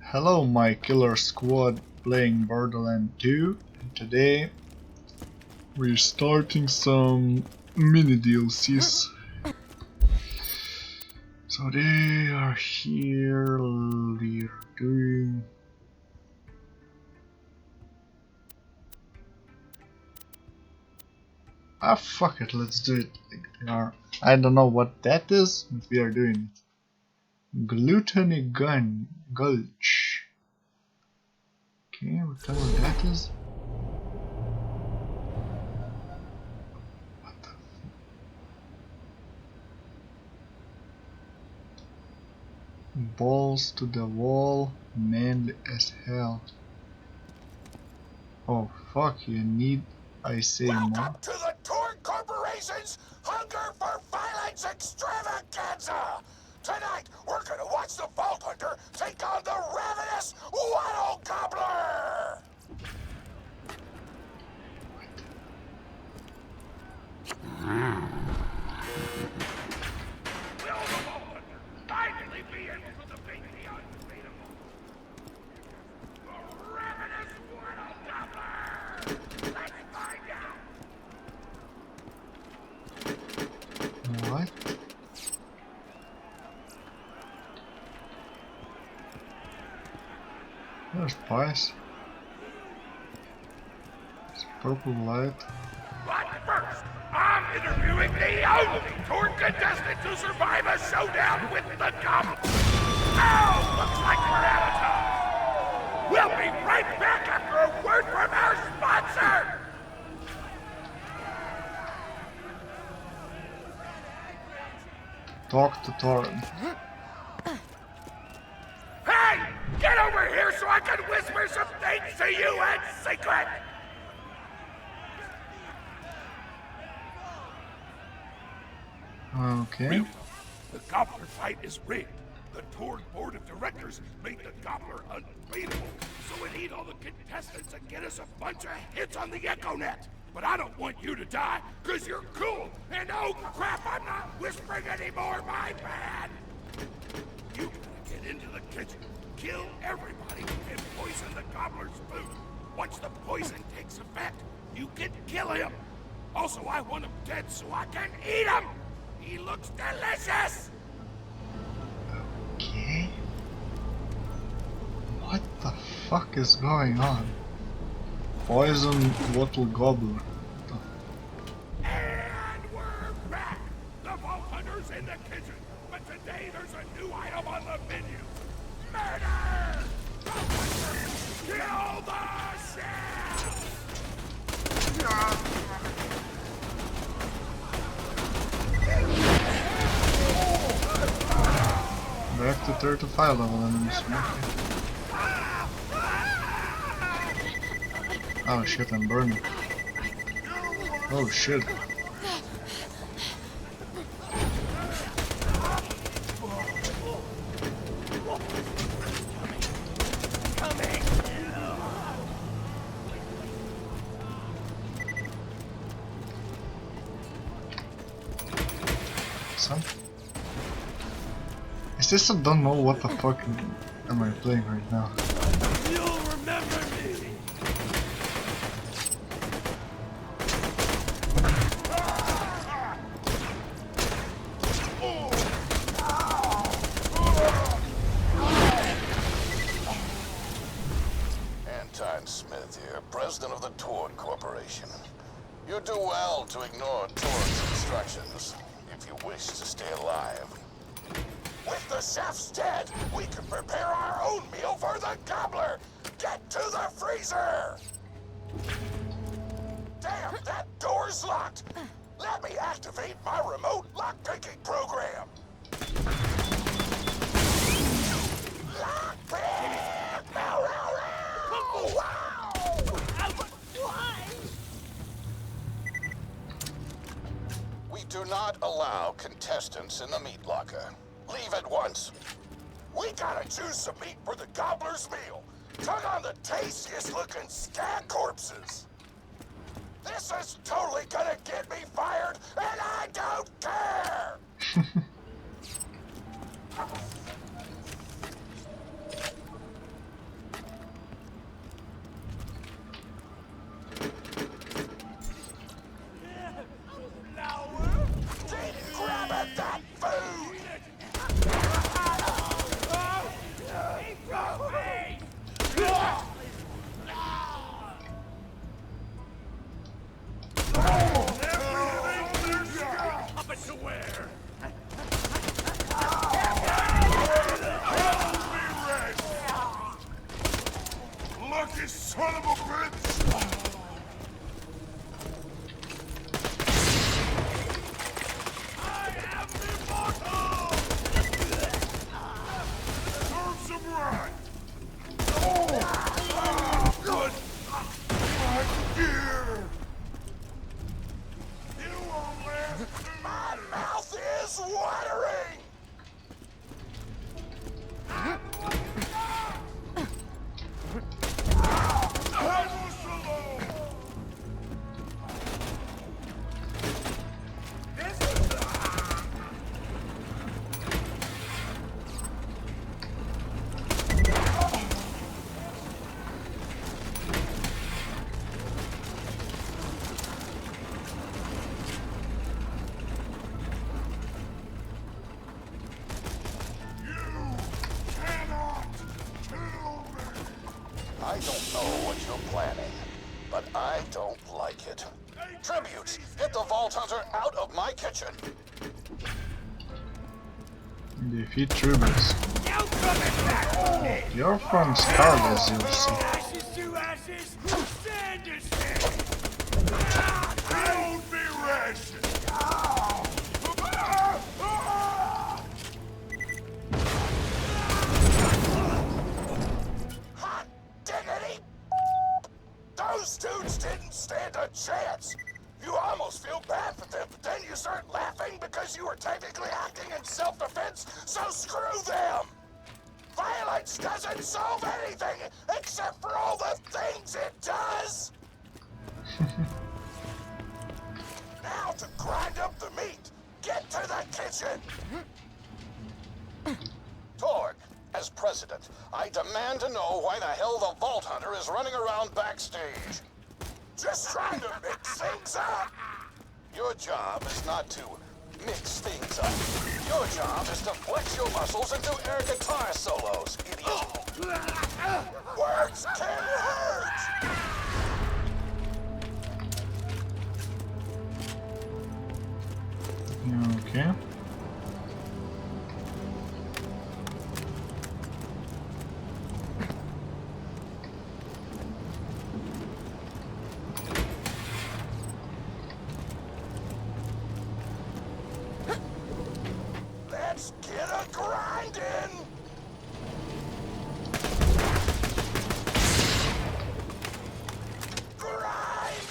Hello my killer squad playing Borderlands 2, and today we're starting some mini DLCs. So they are here, we're doing... Ah fuck it, let's do it. I don't know what that is, but we are doing it. Gluttony Gulch. Okay, whatever that is. What the balls to the wall, manly as hell. Oh fuck, you need I say Welcome more? to the Tork Corporation's Hunger for Violence Extravaganza! Tonight, we're gonna watch the Vault Hunter take on the Ravenous Wattle Gobbler! Will the Vault Hunter finally be able to defeat the unbeatable? The Ravenous Wattle Gobbler! Let's find out! What? There's pies. It's purple light. But first, I'm interviewing the only Tork contestant to survive a showdown with the Goblin. Oh, looks like we're out of time. We'll be right back after a word from our sponsor. Talk to Torrent. Hey, get over here so I can whisper some things to you in secret. Okay. The Gobbler fight is rigged. The Tork board of directors made the Gobbler unbeatable, so we need all the contestants and get us a bunch of hits on the EchoNet. But I don't want you to die, because you're cool. And oh crap, I'm not whispering anymore, my bad. You gotta get into the kitchen, kill everybody, and poison the Gobbler's food. Once the poison takes effect, you can kill him. Also, I want him dead so I can eat him. He looks delicious! Okay. What the fuck is going on? Poison Wattle Gobbler. And we're back! The Vault Hunter's in the kitchen, but today there's a new item on the menu. Murder! Kill the chef! Back to 35 level enemies. Oh shit, I'm burning. Oh shit. Some? Is this I don't know what the fuck am I playing right now? You'll remember me! Smith here, president of the Tork Corporation. You do well to ignore Tork's instructions if you wish to stay alive. With the chef's dead, we can prepare our own meal for the Gobbler! Get to the freezer! Damn, that door's locked! Let me activate my remote lock-picking program! Lock-pick! No, no, no! Wow! We do not allow contestants in the meat locker. Leave at once. We gotta choose some meat for the Gobbler's meal. Tug on the tastiest looking scat corpses. This is totally gonna get me fired, and I don't care! son of a bitch! I am immortal! Serve some right! Oh! Good! My dear! You won't live! My mouth is watering! I don't know what you're planning, but I don't like it. Tributes, get the Vault Hunter out of my kitchen. Defeat tributes. You're from Scarlet, you'll see. Ashes to ashes, stand to stand. Don't be rash. Hot diggity! Those dudes didn't stand a chance. You almost feel bad for them, but then you start laughing because you were technically acting in self-defense, so screw them! Violence doesn't solve anything except for all the things it does! Now to grind up the meat, get to the kitchen! Tork, as president, I demand to know why the hell the Vault Hunter is running around backstage. Just trying to mix things up. Your job is not to mix things up. Your job is to flex your muscles and do air guitar solos, idiot. Words can hurt! Okay. Let's get a grindin'! Grinder!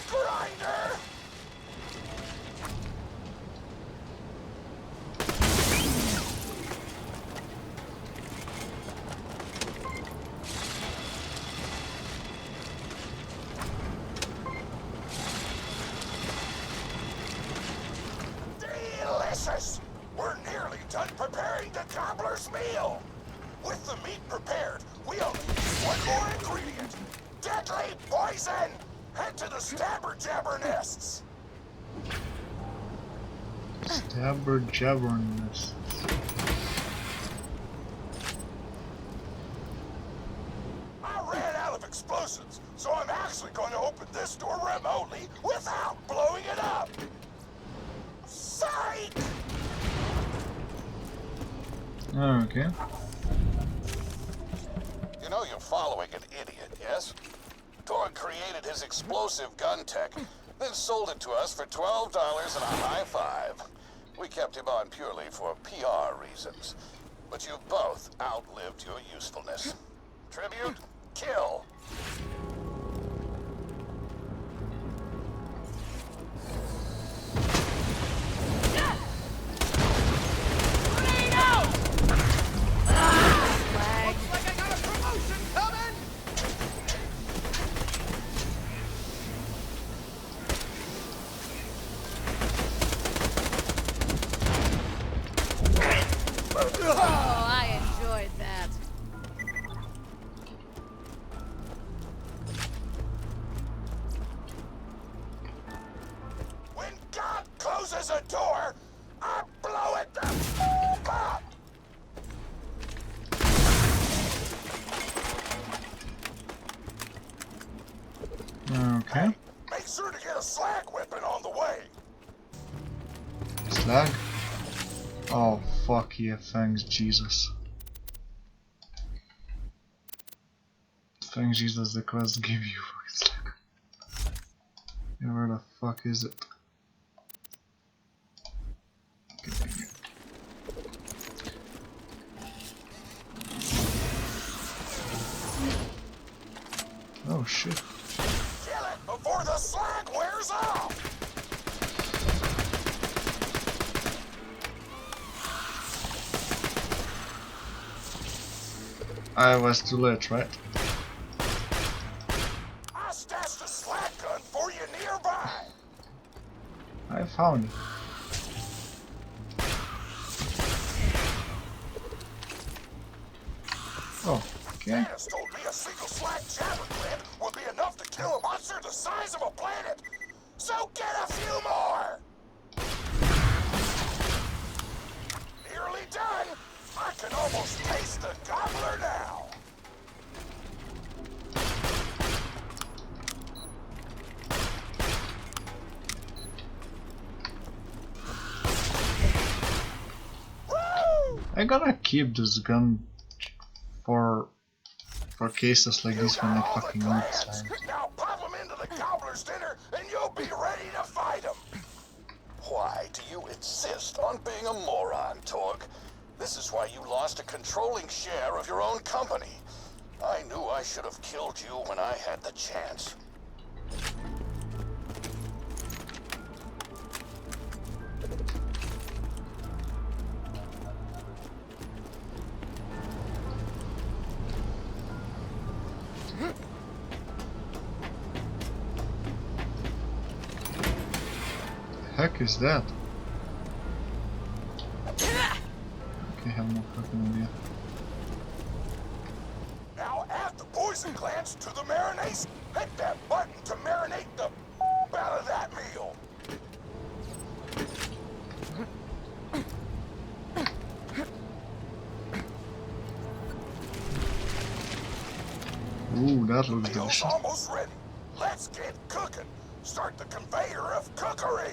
Delicious! We're nearly done preparing the Gobbler's meal! With the meat prepared, we only need one more ingredient. Deadly poison! Head to the Stabber Jabber nests! Stabber Jabber nests. I ran out of explosives, so I'm actually going to open this door remotely without blowing it up! Psych! Okay. You know you're following an idiot, yes? Tork created his explosive gun tech, then sold it to us for $12 and a high five. We kept him on purely for PR reasons. But you've both outlived your usefulness. Tribute, kill. Oh, I enjoyed that. When God closes a door, I blow it the f up! Okay. Make sure to get a slag whipping on the way. Slag. Oh fuck yeah, thanks Jesus. Thank Jesus the quest gave you voice lag. Yeah, where the fuck is it? Okay. Oh shit. Kill it before the slag wears off! I was too late, right? I stashed a slag gun for you nearby! I found it. Oh, okay. Ravenous told me a single slag jabber plant would be enough to kill a monster the size of a planet! So get a few more! Nearly done! I can almost taste the gobbler now! Woo! I'm gonna keep this gun for cases like this when I All the fucking need glands. slime. Now pop them into the gobbler's dinner and you'll be ready to fight him! Why do you insist on being a moron, Tork? This is why you lost a controlling share of your own company. I knew I should have killed you when I had the chance. The heck is that? Okay, I have no fucking idea. Now add the poison glands to the marinade. Hit that button to marinate the out of that meal. Ooh, that looks Meal's delicious. almost ready. Let's get cooking. Start the conveyor of cookery.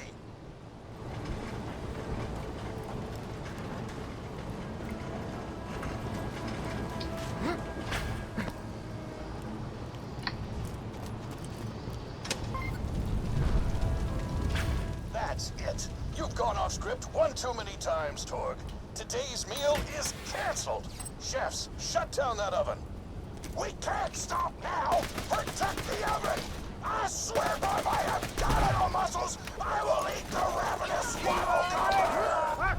That's it. You've gone off script one too many times, Tork. Today's meal is canceled. Chefs, shut down that oven. We can't stop now! Protect the oven! I swear by my abdominal muscles, I will eat the ravenous Wattle Gobbler!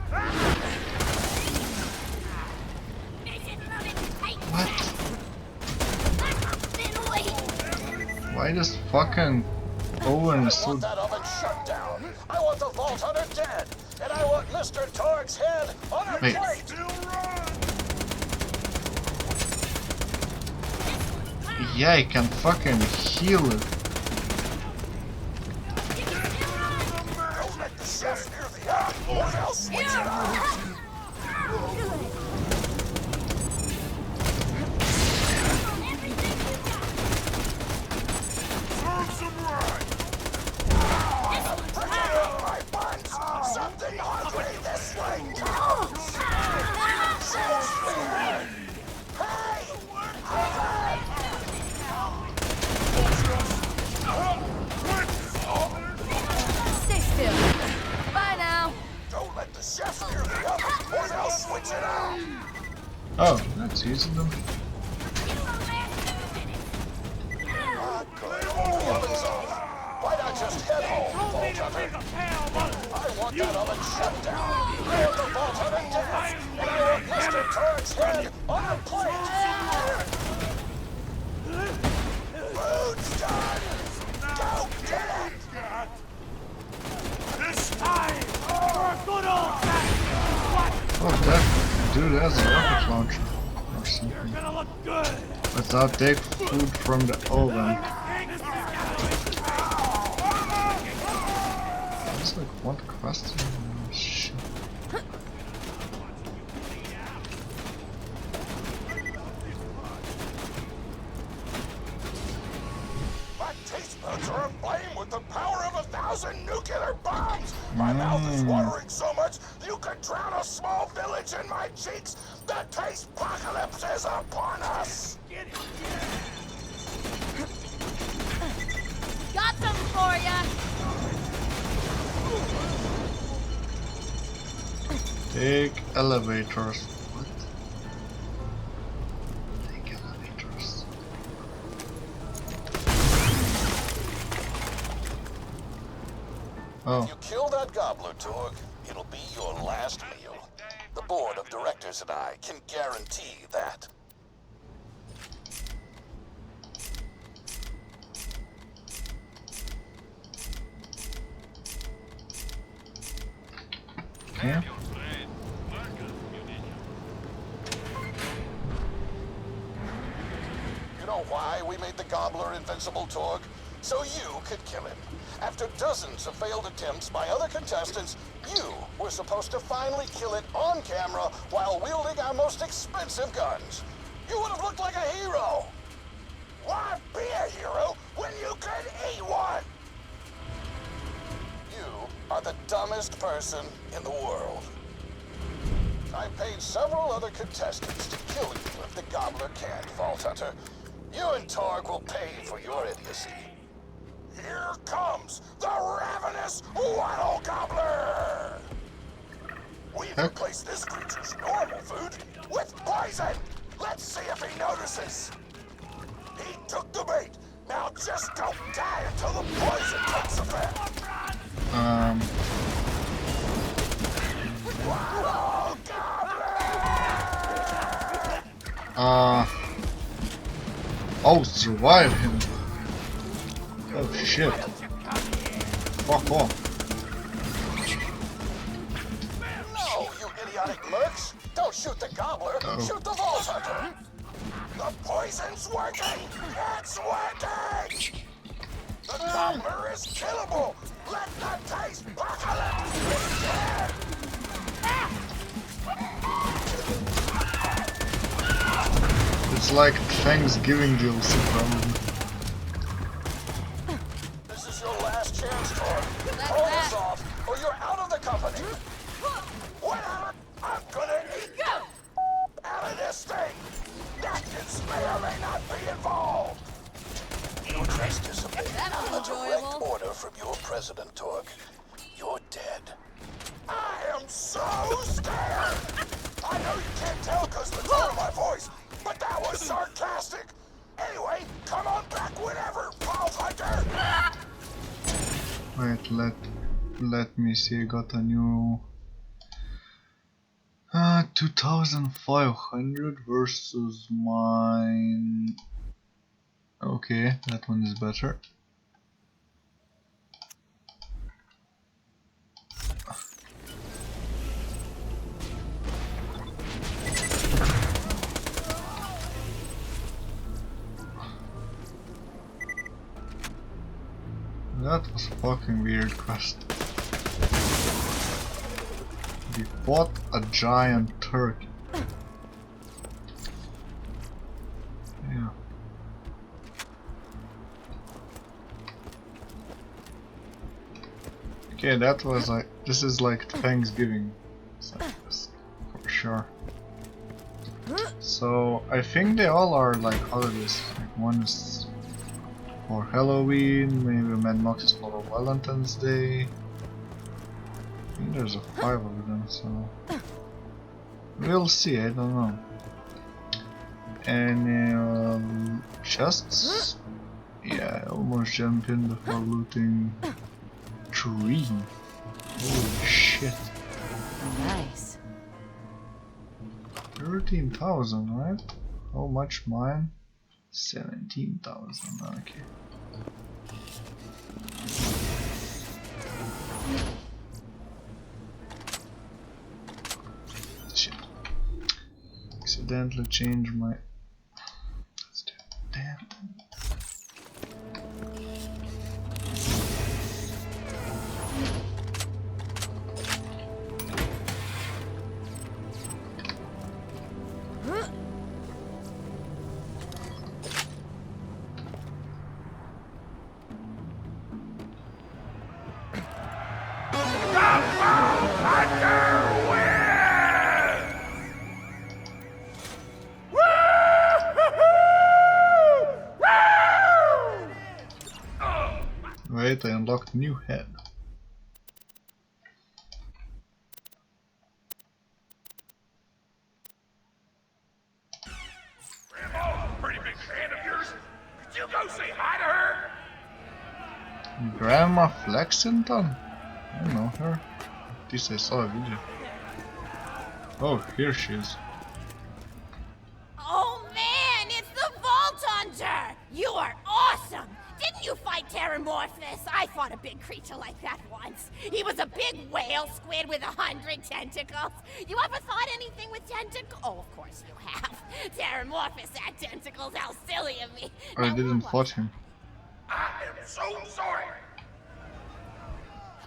What? Why does fucking oven is I so... want that oven shut down. I want the Vault Hunter dead. And I want Mr. Tork's head on a Wait. plate. Yeah, I can fucking heal it. Don't let the chefs near the oven, or they'll switch it off. Prepare my buns. Something hungry this way. Hey! Stay still. Bye now. Don't let the chefs near the oven, or they'll switch it off. Oh, that's easy then. Good. The oven's off. Why not just head home, Vault Hunter? I want that oven shut down. I want the Vault Hunter dead. And I want Mr. Tork's head on a plate. Food's done. Go get it. This time, for a good old fashioned Oh, that dude has a rocket launcher or something. gonna look good. Let's now take food from the oven. That's like one question. Oh, shit. My taste buds are aflame with the power of 1,000 nuclear bombs. My mouth is watering so much you could drown a small village in my cheeks. The taste apocalypse is upon us. Take elevators. What? Take elevators. Oh. If you kill that gobbler, Tork, it'll be your last meal. The board of directors and I can guarantee that. Okay. You know why we made the gobbler invincible, Tork? So you could kill him. After dozens of failed attempts by other contestants, you were supposed to finally kill it on camera while wielding our most expensive guns. You would have looked like a hero. Why be a hero when you could eat one? You are the dumbest person in the world. I paid several other contestants to kill you if the gobbler can't, Vault Hunter. You and Tork will pay for your idiocy. Here comes the Ravenous Wattle Gobbler! We've replaced this creature's normal food with poison! Let's see if he notices! He took the bait! Now just don't die until the poison takes effect! Wattle Gobbler! Oh, survive him! Oh shit. Fuck off. No, you idiotic mercs! Don't shoot the gobbler! Shoot the Vault Hunter! The poison's working! It's working! The gobbler is killable! Let the taste apocalypse begin! It's like Thanksgiving DLC probably. This is your last chance, Tork. Pull this off, or you're out of the company. Whatever, I'm gonna eat you out of this thing. Napkins may or may not be involved. You just disobeyed a direct order from your president, Tork. You're dead. I am so scared. I know you can't tell because of the tone of my voice, but that was sarcastic. Anyway, come on back whenever, Vault Hunter. Wait, let me see. I got a new 2500 versus mine. Okay, that one is better. That was a fucking weird quest. We fought a giant turkey. Yeah. Okay, that was like, this is like Thanksgiving. So this, for sure. So I think they all are like holidays. Like one is for Halloween, maybe Mad Max is for Valentine's Day. I think there's a 5 of them, so we'll see. I don't know. And chests? Yeah, I almost jumped in before looting 3. Holy shit! Nice. 13,000, right? How much mine? 17,000. Okay. Shit. Accidentally changed my. Let's do it. Damn. Wait, I unlocked new head. you go say hi to her? Grandma Lexington? I don't know her. At least I saw a video. Oh, here she is. Oh man, it's the Vault Hunter! You are awesome! Didn't you fight Terramorphous? I fought a big creature like that once. He was a big whale squid with 100 tentacles. You ever thought anything with tentacles? Oh, of course you have. Terramorphous had tentacles, how silly of me. I Now, didn't what fight was him. I am so sorry.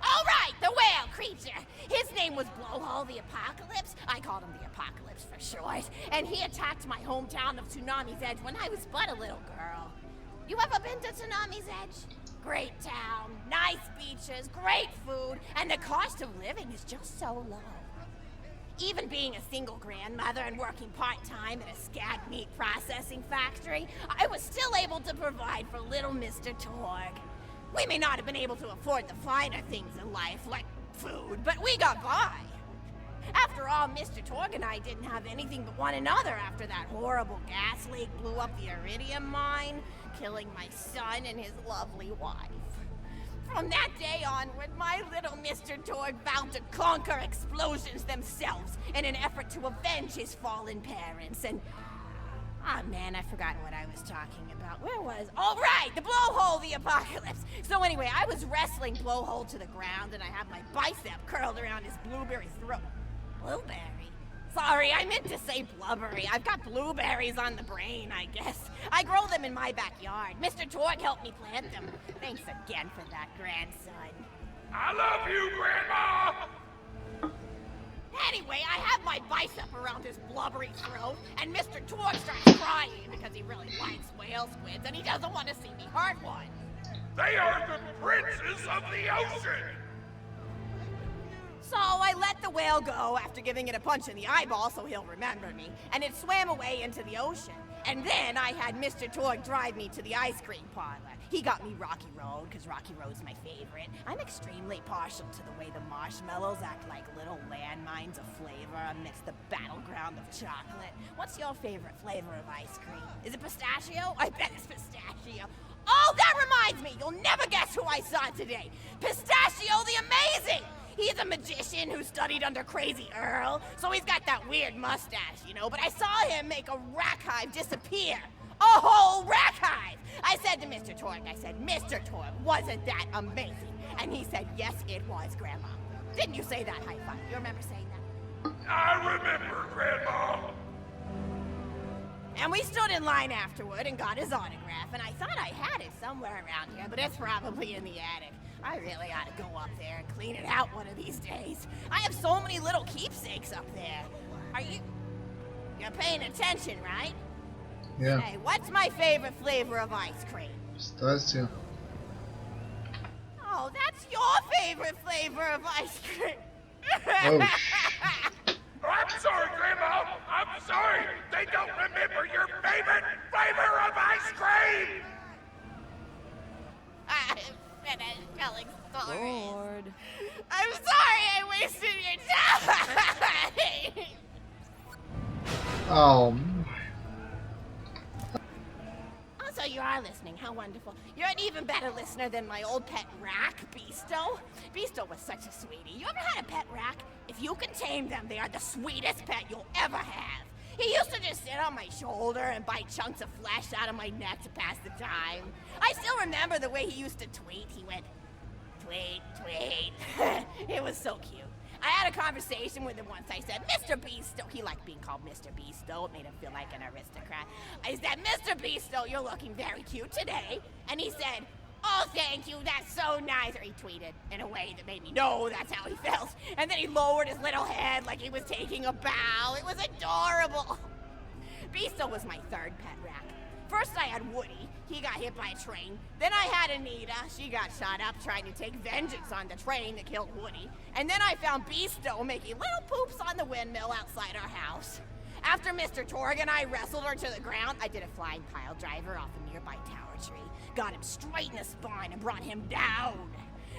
All right, the whale creature. His name was Blowhole the Apocalypse. I called him the Apocalypse for short. And he attacked my hometown of Tsunami's Edge when I was but a little girl. You ever been to Tsunami's Edge? Great town, nice beaches, great food, and the cost of living is just so low. Even being a single grandmother and working part-time at a scag meat processing factory, I was still able to provide for little Mr. Torg. We may not have been able to afford the finer things in life, like food, but we got by. After all, Mr. Torg and I didn't have anything but one another after that horrible gas leak blew up the iridium mine, killing my son and his lovely wife. From that day onward, my little Mr. Torg vowed to conquer explosions themselves in an effort to avenge his fallen parents, and... Ah, man, I forgot what I was talking about. Where was... Oh, right! The Blowhole the Apocalypse! So anyway, I was wrestling Blowhole to the ground, and I have my bicep curled around his blueberry throat. Blueberry? Sorry, I meant to say blubbery. I've got blueberries on the brain, I guess. I grow them in my backyard. Mr. Torg helped me plant them. Thanks again for that, grandson. I love you, Grandma! Anyway, I have my bicep around his blubbery throat, and Mr. Torg starts crying because he really likes whale squids, and he doesn't want to see me hurt one. They are the princes of the ocean! So I let the whale go after giving it a punch in the eyeball so he'll remember me, and it swam away into the ocean. And then I had Mr. Torg drive me to the ice cream parlor. He got me Rocky Road, because Rocky Road's my favorite. I'm extremely partial to the way the marshmallows act like little landmines of flavor amidst the battleground of chocolate. What's your favorite flavor of ice cream? Is it pistachio? I bet it's pistachio. Oh, that reminds me! You'll never guess who I saw today! Pistachio the Amazing! He's a magician who studied under Crazy Earl, so he's got that weird mustache, you know, but I saw him make a rack hive disappear. A whole rack hive! I said to Mr. Torg, Mr. Torg, wasn't that amazing? And he said, yes, it was, Grandma. Didn't you say that high five? You remember saying that? I remember, Grandma. And we stood in line afterward and got his autograph, and I thought I had it somewhere around here, but it's probably in the attic. I really ought to go up there and clean it out one of these days. I have so many little keepsakes up there. You're paying attention, right? Yeah. Hey, what's my favorite flavor of ice cream? Pistachio. Oh, that's your favorite flavor of ice cream. Oh, I'm sorry, Grandma. I'm sorry. They don't remember your favorite flavor of ice cream. I'm finished telling stories. Lord. I'm sorry I wasted your time. oh. So you are listening, how wonderful. You're an even better listener than my old pet rack, Beasto. Beasto was such a sweetie. You ever had a pet rack? If you can tame them, they are the sweetest pet you'll ever have. He used to just sit on my shoulder and bite chunks of flesh out of my neck to pass the time. I still remember the way he used to tweet. He went, tweet, tweet. It was so cute. I had a conversation with him once. I said, Mr. Beasto. He liked being called Mr. Beasto. It made him feel like an aristocrat. I said, Mr. Beasto, you're looking very cute today. And he said, oh, thank you. That's so nice. Or he tweeted in a way that made me know that's how he felt. And then he lowered his little head like he was taking a bow. It was adorable. Beasto was my third pet rack. First I had Woody. He got hit by a train. Then I had Anita. She got shot up trying to take vengeance on the train that killed Woody. And then I found Beasto making little poops on the windmill outside our house. After Mr. Torg and I wrestled her to the ground, I did a flying pile driver off a nearby tower tree, got him straight in the spine and brought him down.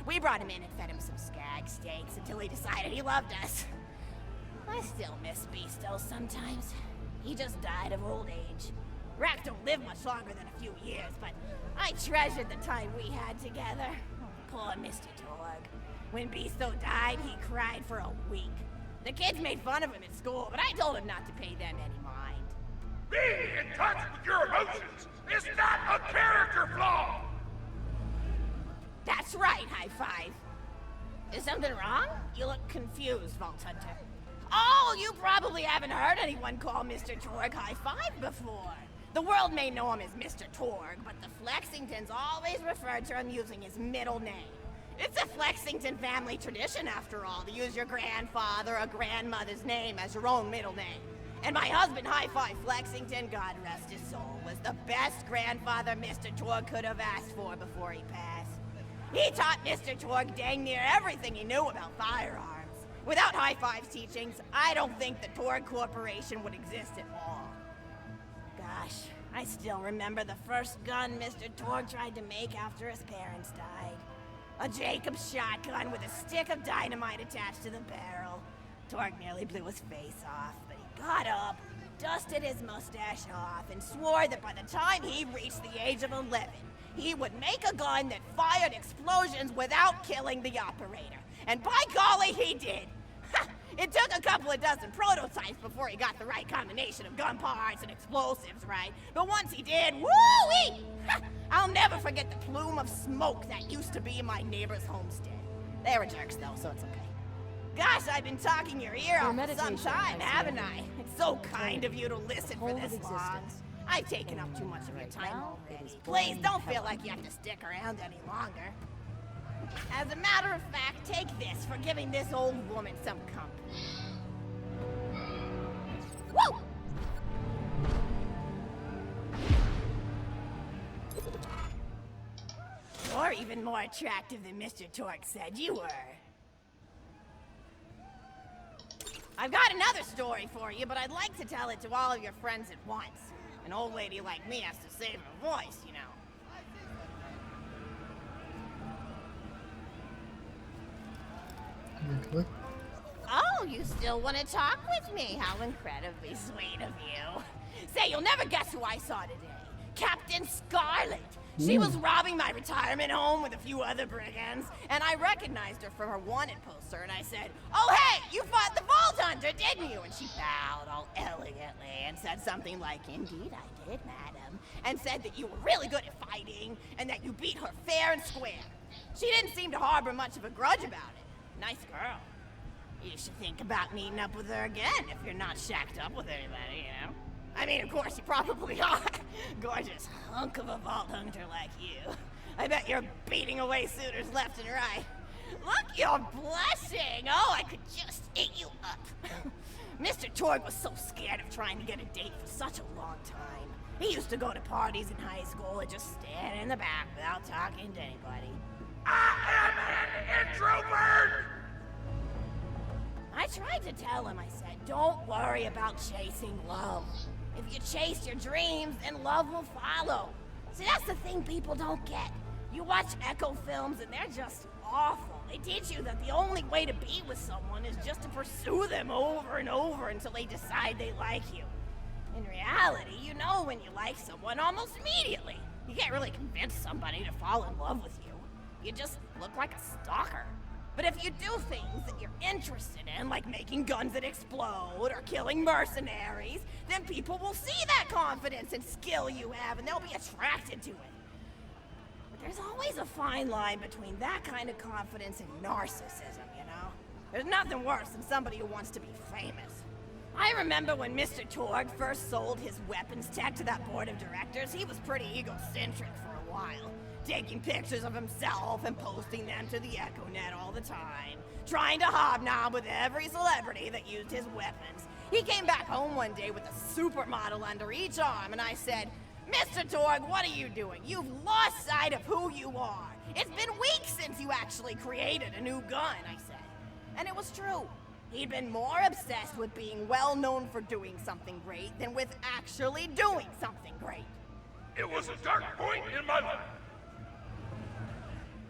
We brought him in and fed him some skag steaks until he decided he loved us. I still miss Beasto sometimes. He just died of old age. Rack don't live much longer than a few years, but I treasured the time we had together. Poor Mr. Tork. When Beasto died, he cried for a week. The kids made fun of him at school, but I told him not to pay them any mind. Being in touch with your emotions is not a character flaw! That's right, High Five. Is something wrong? You look confused, Vault Hunter. Oh, you probably haven't heard anyone call Mr. Tork High Five before. The world may know him as Mr. Tork, but the Flexingtons always refer to him using his middle name. It's a Flexington family tradition, after all, to use your grandfather or grandmother's name as your own middle name. And my husband, High Five Flexington, God rest his soul, was the best grandfather Mr. Tork could have asked for before he passed. He taught Mr. Tork dang near everything he knew about firearms. Without High Five's teachings, I don't think the Tork Corporation would exist at all. Gosh, I still remember the first gun Mr. Tork tried to make after his parents died. A Jacobs shotgun with a stick of dynamite attached to the barrel. Tork nearly blew his face off, but he got up, dusted his mustache off, and swore that by the time he reached the age of 11, he would make a gun that fired explosions without killing the operator. And by golly, he did! It took a couple of dozen prototypes before he got the right combination of gun parts and explosives right, but once he did, woo-wee! I'll never forget the plume of smoke that used to be in my neighbor's homestead. They were jerks though, so it's okay. Gosh, I've been talking your ear off for some time, haven't I? It's so kind of you to listen for this long. I've taken up too much of your time already. Please don't feel like you have to stick around any longer. As a matter of fact, take this for giving this old woman some company. Woo! You're even more attractive than Mr. Tork said you were. I've got another story for you, but I'd like to tell it to all of your friends at once. An old lady like me has to save her voice, you know. Okay. Oh, you still want to talk with me? How incredibly sweet of you. Say, you'll never guess who I saw today. Captain Scarlet. She was robbing my retirement home with a few other brigands, and I recognized her from her wanted poster, and I said, "Oh, hey, you fought the Vault Hunter, didn't you?" And she bowed all elegantly and said something like, "Indeed I did, madam," and said that you were really good at fighting, and that you beat her fair and square. She didn't seem to harbor much of a grudge about it. Nice girl. You should think about meeting up with her again if you're not shacked up with anybody, you know? I mean, of course, you probably are. Gorgeous hunk of a Vault Hunter like you. I bet you're beating away suitors left and right. Look, you're blushing. Oh, I could just eat you up. Mr. Tork was so scared of trying to get a date for such a long time. He used to go to parties in high school and just stand in the back without talking to anybody. I am an introvert! I tried to tell him, I said, don't worry about chasing love. If you chase your dreams, then love will follow. See, that's the thing people don't get. You watch Echo films and they're just awful. They teach you that the only way to be with someone is just to pursue them over and over until they decide they like you. In reality, you know when you like someone almost immediately. You can't really convince somebody to fall in love with you. You just look like a stalker. But if you do things that you're interested in, like making guns that explode or killing mercenaries, then people will see that confidence and skill you have and they'll be attracted to it. But there's always a fine line between that kind of confidence and narcissism, you know? There's nothing worse than somebody who wants to be famous. I remember when Mr. Tork first sold his weapons tech to that board of directors, he was pretty egocentric for a while. Taking pictures of himself and posting them to the EchoNet all the time. Trying to hobnob with every celebrity that used his weapons. He came back home one day with a supermodel under each arm and I said, "Mr. Tork, what are you doing? You've lost sight of who you are. It's been weeks since you actually created a new gun," I said. And it was true. He'd been more obsessed with being well known for doing something great than with actually doing something great. It was a dark point in my life.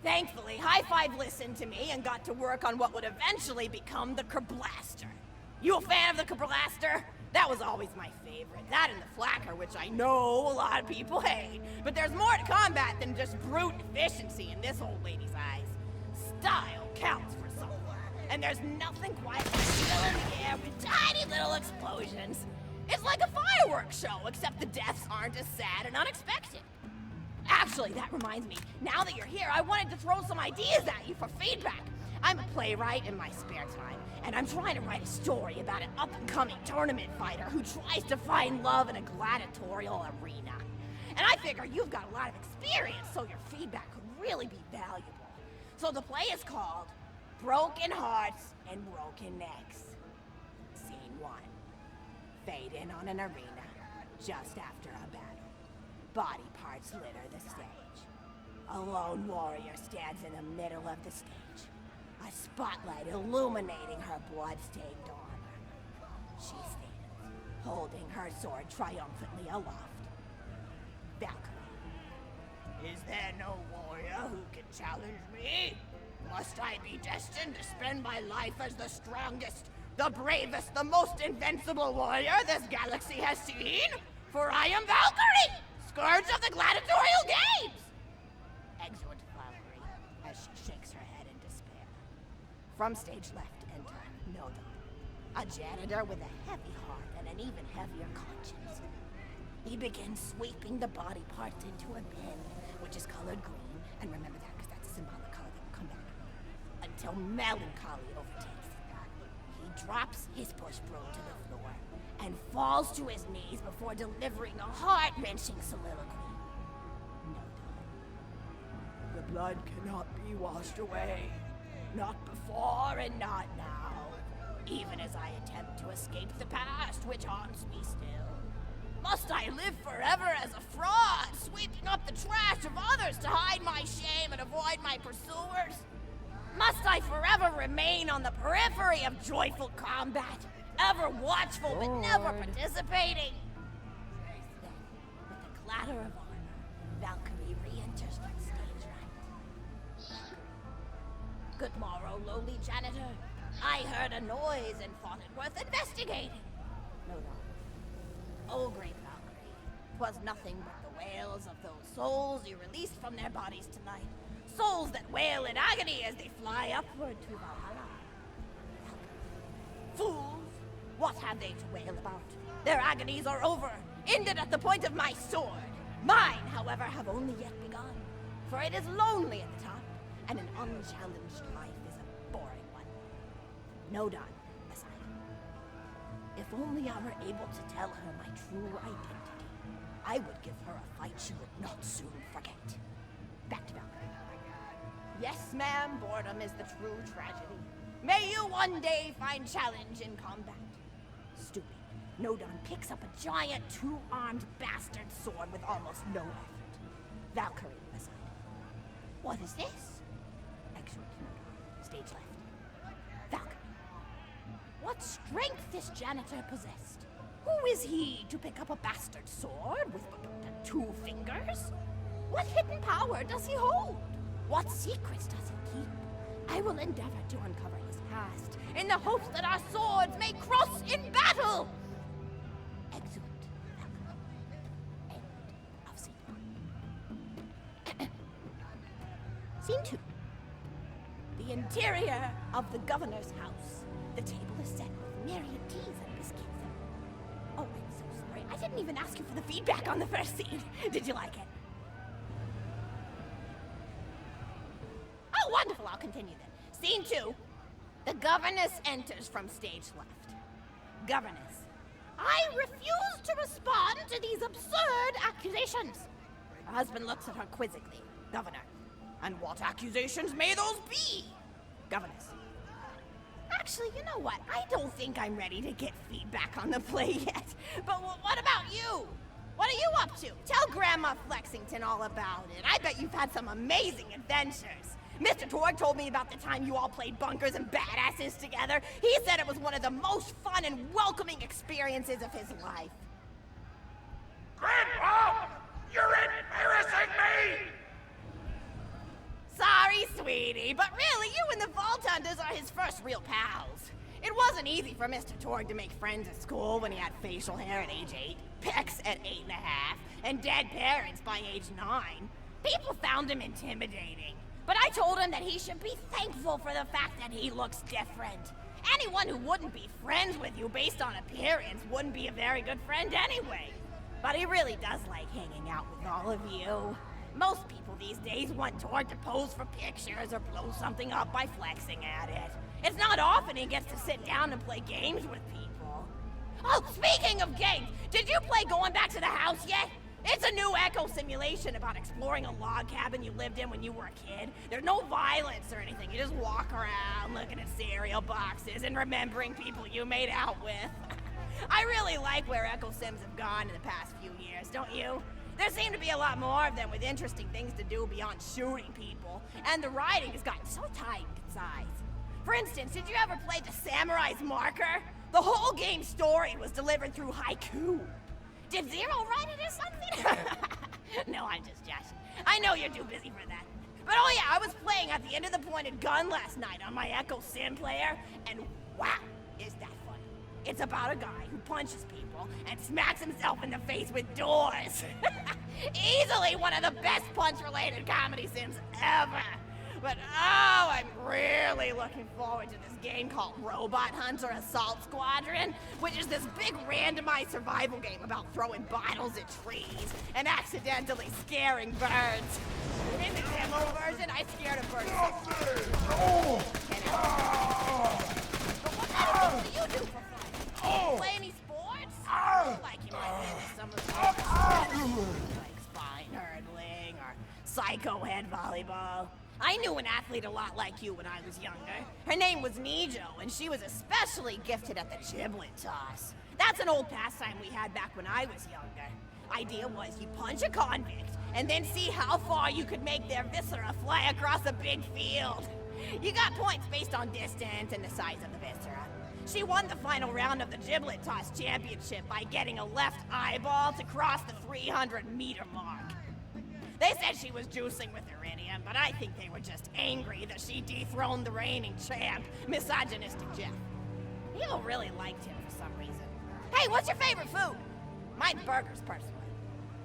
Thankfully, High Five listened to me and got to work on what would eventually become the Kerblaster. You a fan of the Kerblaster? That was always my favorite. That and the flacker, which I know a lot of people hate. But there's more to combat than just brute efficiency in this old lady's eyes. Style counts for something. And there's nothing quite like filling the air with tiny little explosions. It's like a fireworks show, except the deaths aren't as sad and unexpected. Actually, that reminds me, now that you're here, I wanted to throw some ideas at you for feedback. I'm a playwright in my spare time, and I'm trying to write a story about an up-and-coming tournament fighter who tries to find love in a gladiatorial arena. And I figure you've got a lot of experience, so your feedback could really be valuable. So the play is called Broken Hearts and Broken Necks. Scene 1. Fade in on an arena, just after a battle. Body parts litter the stage. A lone warrior stands in the middle of the stage. A spotlight illuminating her blood-stained armor. She stands, holding her sword triumphantly aloft. Valkyrie. Is there no warrior who can challenge me? Must I be destined to spend my life as the strongest, the bravest, the most invincible warrior this galaxy has seen? For I am Valkyrie, scourge of the gladiatorial games! Exhort Valkyrie as she shakes her head in despair. From stage left enter Nodon, a janitor with a heavy heart and an even heavier conscience. He begins sweeping the body parts into a bin, which is colored green, and remember that because that's a symbolic color that will come back, until melancholy overtakes him. He drops his push broom to the floor and falls to his knees before delivering a heart-wrenching soliloquy. Nodon. The blood cannot be washed away. Not before and not now. Even as I attempt to escape the past, which haunts me still. Must I live forever as a fraud, sweeping up the trash of others to hide my shame and avoid my pursuers? Must I forever remain on the periphery of joyful combat, ever watchful but never participating? Then, with a clatter of armor, Valkyrie re-enters from stage right. Good morrow, lowly janitor. I heard a noise and thought it worth investigating. No. Oh, great Valkyrie, 'twas nothing but the wails of those souls you released from their bodies tonight. Souls that wail in agony as they fly upward to Valhalla. Fools! What have they to wail about? Their agonies are over, ended at the point of my sword. Mine, however, have only yet begun. For it is lonely at the top, and an unchallenged life is a boring one. Nodon, aside. If only I were able to tell her my true identity, I would give her a fight she would not soon forget. Back to Valkyrie. Yes, ma'am, boredom is the true tragedy. May you one day find challenge in combat. Stupid. Nodon picks up a giant two-armed bastard sword with almost no effort. Valkyrie aside. What is this? Exhort Nodon. Stage left. Valkyrie. What strength this janitor possessed? Who is he to pick up a bastard sword with but 2 fingers? What hidden power does he hold? What secrets does he keep? I will endeavor to uncover his past, in the hopes that our swords may cross in battle! Exeunt. End of scene 1. Scene 2. The interior of the governor's house. The table is set with myriad teas and biscuits. Oh, I'm so sorry. I didn't even ask you for the feedback on the first scene. Did you like it? Oh, wonderful. I'll continue then. Scene 2. The governess enters from stage left. Governess. I refuse to respond to these absurd accusations. Her husband looks at her quizzically. Governor. And what accusations may those be? Governess. Actually, you know what? I don't think I'm ready to get feedback on the play yet. But what about you? What are you up to? Tell Grandma Lexington all about it. I bet you've had some amazing adventures. Mr. Tork told me about the time you all played bunkers and badasses together. He said it was one of the most fun and welcoming experiences of his life. Grandpa! You're embarrassing me! Sorry, sweetie, but really, you and the Vault Hunters are his first real pals. It wasn't easy for Mr. Tork to make friends at school when he had facial hair at age 8, pecs at 8.5, and dead parents by age 9. People found him intimidating. But I told him that he should be thankful for the fact that he looks different. Anyone who wouldn't be friends with you based on appearance wouldn't be a very good friend anyway. But he really does like hanging out with all of you. Most people these days want Tork to pose for pictures or blow something up by flexing at it. It's not often he gets to sit down and play games with people. Oh, speaking of games, did you play Going Back to the House yet? It's a new echo simulation about exploring a log cabin you lived in when you were a kid. There's no violence or anything. You just walk around looking at cereal boxes and remembering people you made out with. I really like where echo sims have gone in the past few years, don't you? There seem to be a lot more of them with interesting things to do beyond shooting people, and the writing has gotten so tight and concise. For instance, did you ever play The Samurai's Marker? The whole game's story was delivered through haiku. Did Zero write it or something? No, I'm just joshing. I know you're too busy for that. But oh yeah, I was playing at the end of the pointed gun last night on my Echo Sim player, and wow, is that funny. It's about a guy who punches people and smacks himself in the face with doors. Easily one of the best punch-related comedy sims ever. But oh, I'm really looking forward to this game called Robot Hunter Assault Squadron, which is this big randomized survival game about throwing bottles at trees and accidentally scaring birds. In the demo version, I scared a bird. But what kind of things do you do for fun? Play any sports? Like you might be into some of the like spine hurdling or psycho head volleyball. I knew an athlete a lot like you when I was younger. Her name was Nijo, and she was especially gifted at the giblet toss. That's an old pastime we had back when I was younger. Idea was you punch a convict, and then see how far you could make their viscera fly across a big field. You got points based on distance and the size of the viscera. She won the final round of the giblet toss championship by getting a left eyeball to cross the 300-meter mark. They said she was juicing with iridium, but I think they were just angry that she dethroned the reigning champ, misogynistic Jeff. People really liked him for some reason. Hey, what's your favorite food? Mine's burgers, personally.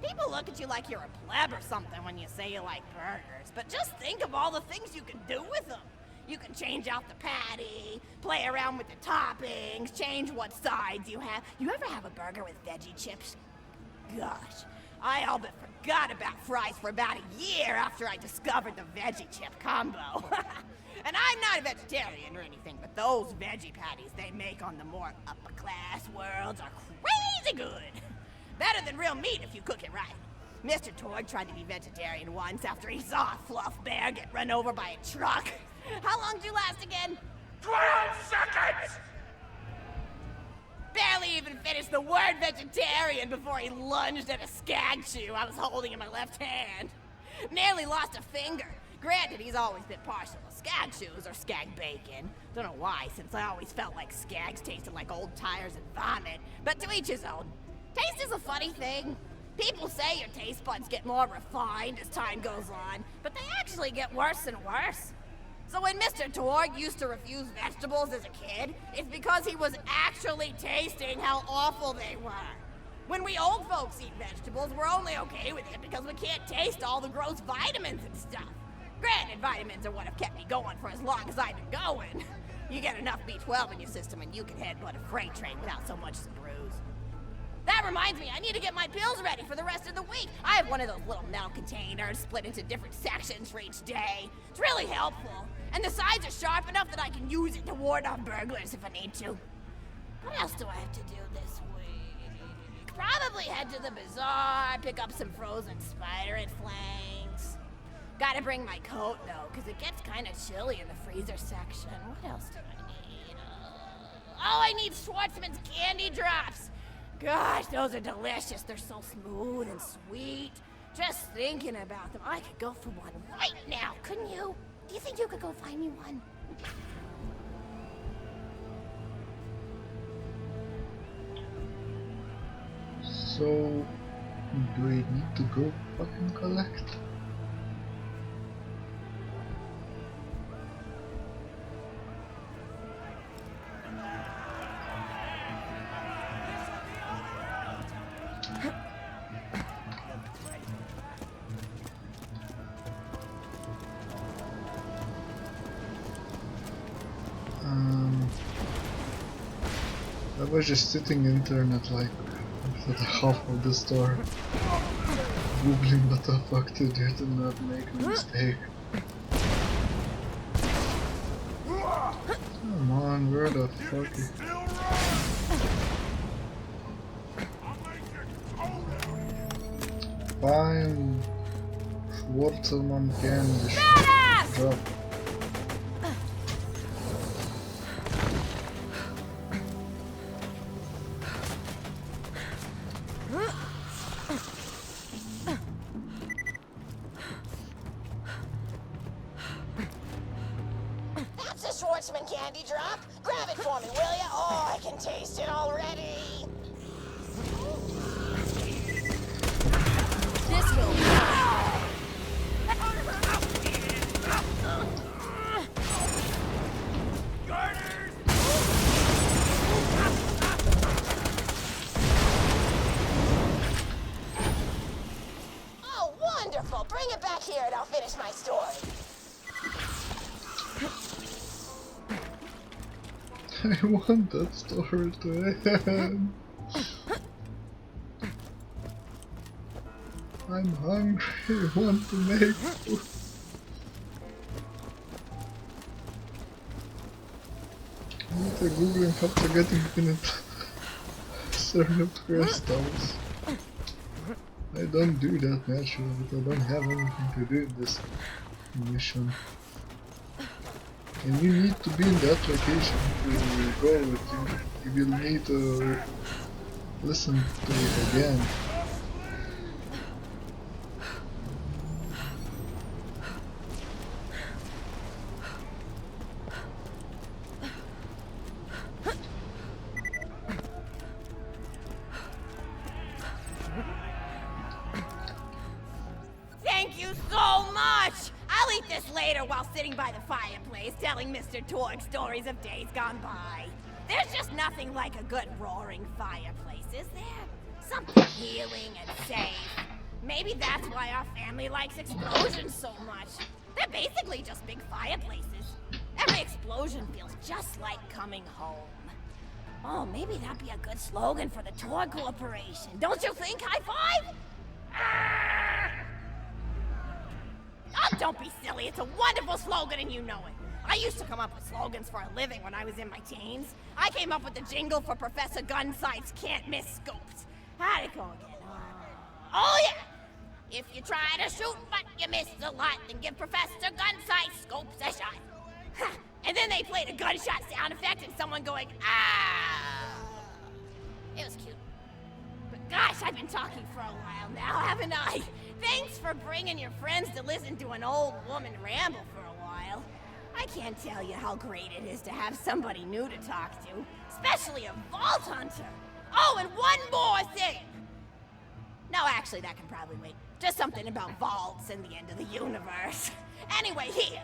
People look at you like you're a pleb or something when you say you like burgers, but just think of all the things you can do with them. You can change out the patty, play around with the toppings, change what sides you have. You ever have a burger with veggie chips? Gosh. I all but forgot about fries for about a year after I discovered the veggie chip combo. And I'm not a vegetarian or anything, but those veggie patties they make on the more upper class worlds are crazy good. Better than real meat if you cook it right. Mr. Tork tried to be vegetarian once after he saw a fluff bear get run over by a truck. How long did you last again? 12 seconds! Barely even finished the word vegetarian before he lunged at a skag chew I was holding in my left hand. Nearly lost a finger. Granted, he's always been partial to skag chews or skag bacon. Don't know why, since I always felt like skags tasted like old tires and vomit. But to each his own. Taste is a funny thing. People say your taste buds get more refined as time goes on, but they actually get worse and worse. So when Mr. Tork used to refuse vegetables as a kid, it's because he was actually tasting how awful they were. When we old folks eat vegetables, we're only okay with it because we can't taste all the gross vitamins and stuff. Granted, vitamins are what have kept me going for as long as I've been going. You get enough B12 in your system and you can headbutt a freight train without so much as a bruise. That reminds me, I need to get my pills ready for the rest of the week. I have one of those little metal containers split into different sections for each day. It's really helpful. And the sides are sharp enough that I can use it to ward off burglars if I need to. What else do I have to do this week? Probably head to the bazaar, pick up some frozen spider and flanks. Gotta bring my coat though, because it gets kind of chilly in the freezer section. What else do I need? Oh, I need Schwartzman's candy drops. Gosh, those are delicious. They're so smooth and sweet. Just thinking about them, I could go for one right now, couldn't you? Do you think you could go find me one? So, do we need to go fucking collect? was just sitting in internet like for the half of the store, googling what the fuck to do to not make a mistake. Come on, where the fuck is... Fine. Schwarzelmann can drop. That's a Schwartzman candy drop. Grab it for me, will ya? Oh, I can taste it already. This will Oh, wonderful. Bring it back here and I'll finish my story. I want that story to end. I'm hungry, I want to make food. I need to googling how to get infinite certain crystals. I don't do that naturally, but I don't have anything to do in this mission. And you need to be in that location to go with you. You will need to listen to it again. Thank you so much! I'll eat this later while sitting by the fireplace telling Mr. Tork stories of days gone by. There's just nothing like a good roaring fireplace, is there? Something healing and safe. Maybe that's why our family likes explosions so much. They're basically just big fireplaces. Every explosion feels just like coming home. Oh, maybe that'd be a good slogan for the Tork Corporation. Don't you think, High Five? Ah! Oh, don't be silly. It's a wonderful slogan and you know it. I used to come up with slogans for a living when I was in my teens. I came up with the jingle for Professor Gunsight's Can't Miss Scopes. How'd it go again? Oh, yeah! If you try to shoot but you miss a lot, then give Professor Gunsight Scopes a shot. And then they played a gunshot sound effect and someone going, ah! It was cute. But gosh, I've been talking for a while now, haven't I? Thanks for bringing your friends to listen to an old woman ramble for a while. I can't tell you how great it is to have somebody new to talk to, especially a vault hunter. Oh, and one more thing. No, actually, that can probably wait. Just something about vaults and the end of the universe. Anyway, here.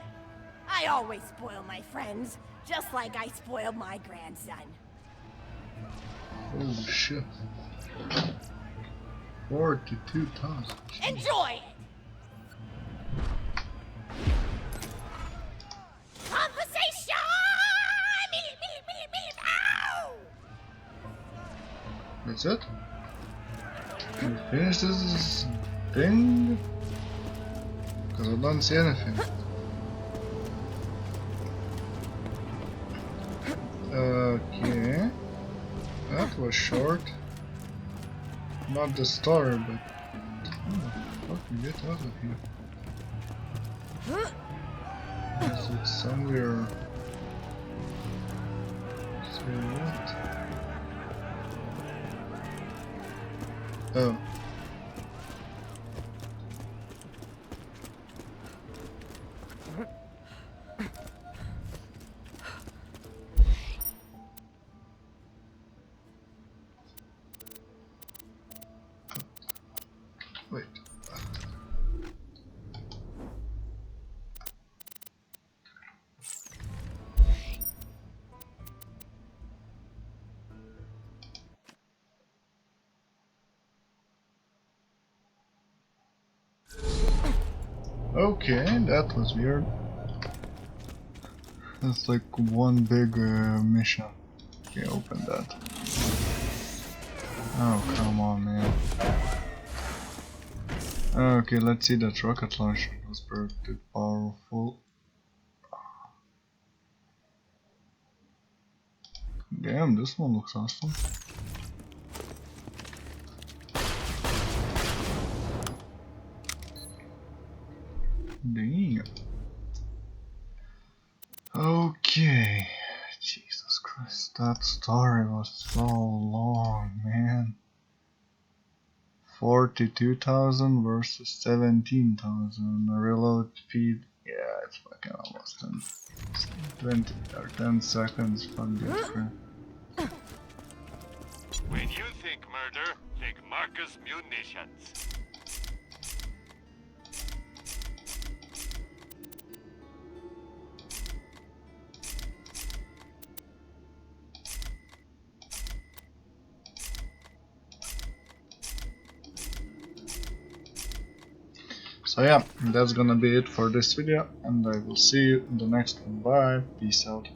I always spoil my friends, just like I spoiled my grandson. Oh shit. 42,000. Enjoy it! Conversation! Ow! That's it? Can we finish this thing? Because I don't see anything. Okay. That was short. Not the story, but... How can we get out of here? Is it somewhere... what? Oh. Wait. Okay, that was weird. That's like one big mission. Okay, open that. Oh, come on, man. Okay, let's see that rocket launcher was pretty powerful. Damn, this one looks awesome. Damn. Okay. Jesus Christ, that story was so long, man. 42,000 versus 17,000. Reload speed, yeah, it's fucking almost done. 20 or 10 seconds. Fuck this crap. When you think murder, think Marcus Munitions. So yeah, that's gonna be it for this video, and I will see you in the next one. Bye, peace out.